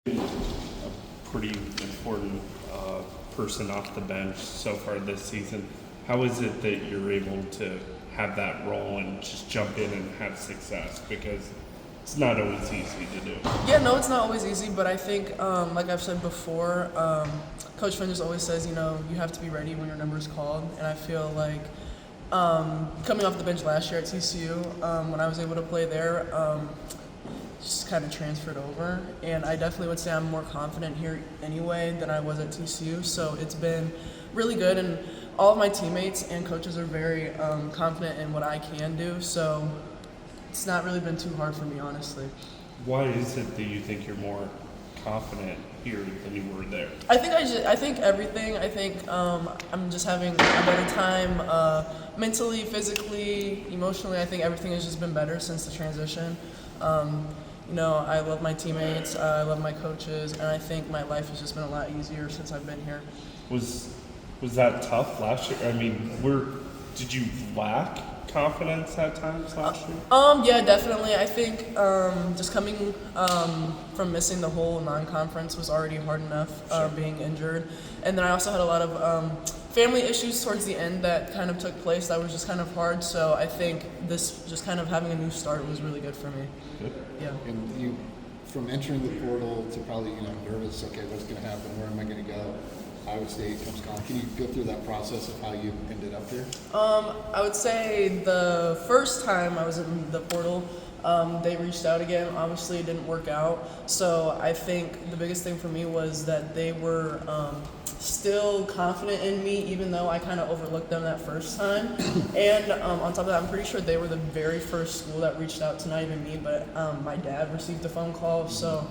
A pretty important person off the bench so far this season. How is it that you're able to have that role and just jump in and have success? Because it's not always easy to do. Yeah, no, it's not always easy, but I think, like I've said before, Coach Finn just always says, you have to be ready when your number is called. And I feel like coming off the bench last year at TCU, when I was able to play there, just kind of transferred over. And I definitely would say I'm more confident here anyway than I was at TCU. So it's been really good, and all of my teammates and coaches are very confident in what I can do. So it's not really been too hard for me, honestly. Why is it that you think you're more confident here than you were there? I think everything. I think I'm just having a better time mentally, physically, emotionally. I think everything has just been better since the transition. I love my teammates, I love my coaches, and I think my life has just been a lot easier since I've been here. Was that tough last year? I mean, did you lack confidence at times last year? Yeah, definitely. I think just coming from missing the whole non-conference was already hard enough, Sure. being injured. And then I also had a lot of family issues towards the end that kind of took place that was just kind of hard. So I think this just kind of having a new start was really good for me. Good. Yeah. And you, from entering the portal to probably, nervous, okay, what's going to happen? Where am I going to go? Iowa State comes calling. Can you go through that process of how you ended up here? I would say the first time I was in the portal, they reached out again. Obviously, it didn't work out. So I think the biggest thing for me was that they were still confident in me, even though I kind of overlooked them that first time. And on top of that, I'm pretty sure they were the very first school that reached out to not even me, but my dad received a phone call. So.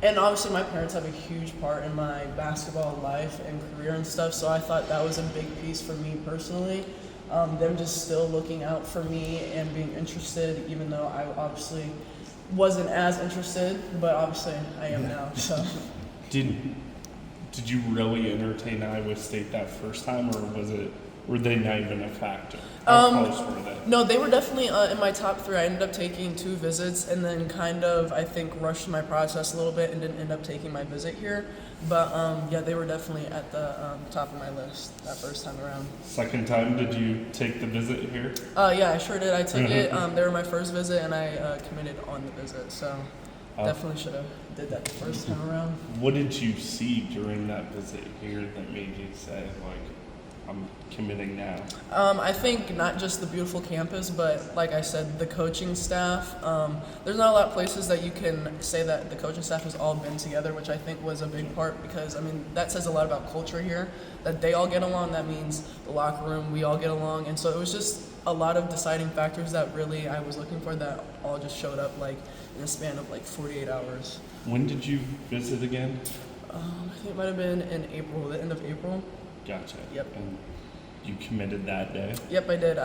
And obviously my parents have a huge part in my basketball life and career and stuff, so I thought that was a big piece for me personally. Them just still looking out for me and being interested, even though I obviously wasn't as interested, but obviously I am now. So. Did you really entertain Iowa State that first time, or were they not even a factor? How close were they? No, they were definitely in my top 3. I ended up taking 2 visits and then kind of, I think, rushed my process a little bit and didn't end up taking my visit here. But yeah, they were definitely at the top of my list that first time around. Second time, did you take the visit here? Yeah, I sure did. I took it. They were my first visit, and I committed on the visit. So definitely should have did that the first time around. What did you see during that visit here that made you say, I'm committing now? I think not just the beautiful campus, but like I said, the coaching staff. There's not a lot of places that you can say that the coaching staff has all been together, which I think was a big part because, that says a lot about culture here, that they all get along. That means the locker room, we all get along. And so it was just a lot of deciding factors that really I was looking for that all just showed up in a span of 48 hours. When did you visit again? I think it might have been in April, the end of April. Gotcha. Yep. And you committed that day? Yep, I did.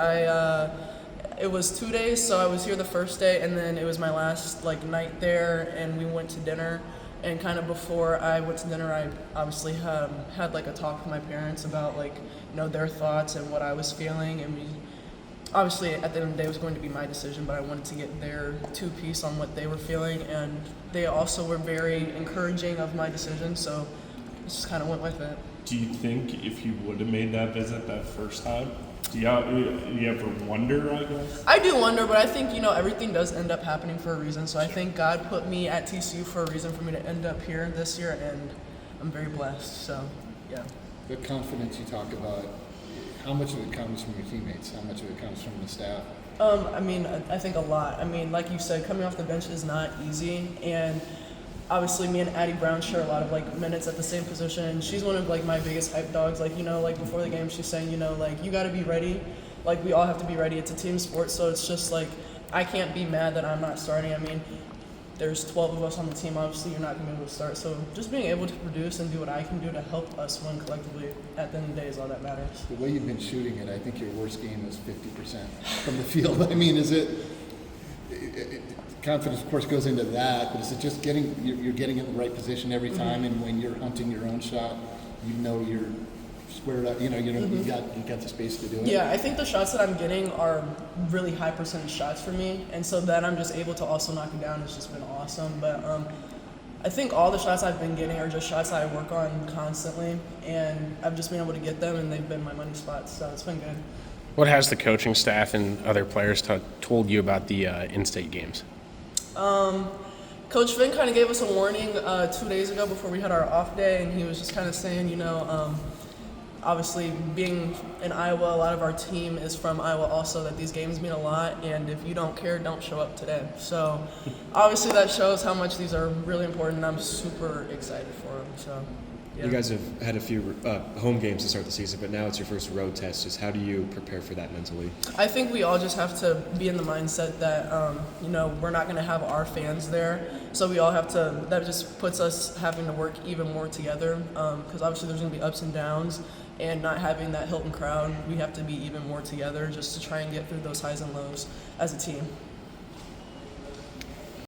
It was 2 days, so I was here the first day, and then it was my last night there, and we went to dinner. And kind of before I went to dinner, I obviously had a talk with my parents about their thoughts and what I was feeling, and obviously at the end of the day it was going to be my decision, but I wanted to get their 2-piece on what they were feeling, and they also were very encouraging of my decision, so I just kind of went with it. Do you think if you would have made that visit that first time, do you ever wonder, I guess? I do wonder, but I think, everything does end up happening for a reason. So I think God put me at TCU for a reason for me to end up here this year, and I'm very blessed. So, yeah. The confidence you talk about, how much of it comes from your teammates? How much of it comes from the staff? I think a lot. Like you said, coming off the bench is not easy, and obviously me and Addie Brown share a lot of minutes at the same position. She's one of my biggest hype dogs. Before the game she's saying, you got to be ready. We all have to be ready. It's a team sport, so it's just I can't be mad that I'm not starting. There's 12 of us on the team. Obviously, you're not going to be able to start. So just being able to produce and do what I can do to help us win collectively at the end of the day is all that matters. The way you've been shooting it, I think your worst game was 50% from the field. Is it confidence, of course, goes into that, but is it just you're getting in the right position every time, and when you're hunting your own shot, you're squared up, you got the space to do it? Yeah, I think the shots that I'm getting are really high percentage shots for me, and so that I'm just able to also knock them down has just been awesome. But I think all the shots I've been getting are just shots I work on constantly, and I've just been able to get them, and they've been my money spots, so it's been good. What has the coaching staff and other players told you about the in-state games? Coach Finn kind of gave us a warning 2 days ago before we had our off day, and he was just kind of saying, obviously being in Iowa, a lot of our team is from Iowa also, that these games mean a lot, and if you don't care, don't show up today. So obviously that shows how much these are really important, and I'm super excited for them. So yeah. You guys have had a few home games to start the season, but now it's your first road test. Just how do you prepare for that mentally? I think we all just have to be in the mindset that, we're not going to have our fans there. So we all have to, that just puts us having to work even more together, because obviously there's going to be ups and downs, and not having that Hilton crowd, we have to be even more together just to try and get through those highs and lows as a team.